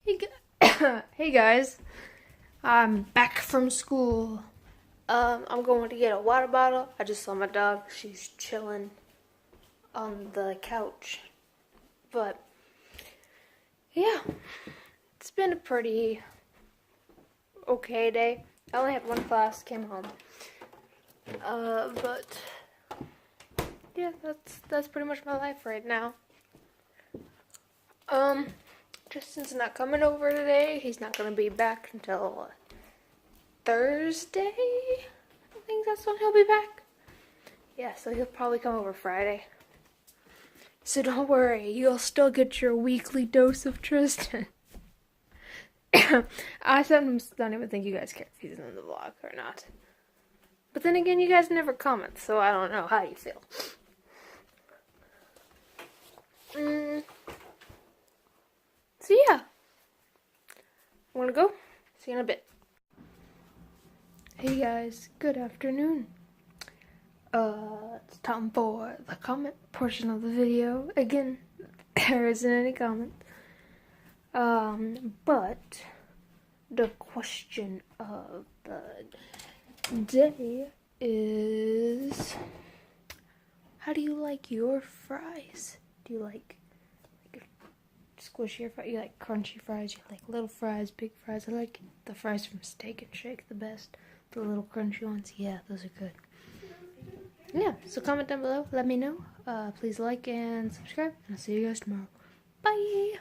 Hey guys, I'm back from school. I'm going to get a water bottle. I just saw my dog. She's chilling on the couch. But yeah, it's been a pretty okay day. I only had one class, came home. But yeah, that's pretty much my life right now. Tristan's not coming over today. He's not gonna be back until Thursday. I think that's when he'll be back. Yeah, so he'll probably come over Friday. So don't worry, you'll still get your weekly dose of Tristan. I sometimes don't even think you guys care if he's in the vlog or not. But then again, you guys never comment, so I don't know how you feel. So yeah, I wanna go. See you in a bit. Hey guys, good afternoon. It's time for the comment portion of the video. Again, there isn't any comment. But the question of the day is, how do you like your fries? Do you like squishy fries? You like crunchy fries? You like little fries, big fries? I like the fries from Steak and Shake the best. The little crunchy ones, yeah, those are good. Yeah, so comment down below, let me know. Please like and subscribe, and I'll see you guys tomorrow. Bye!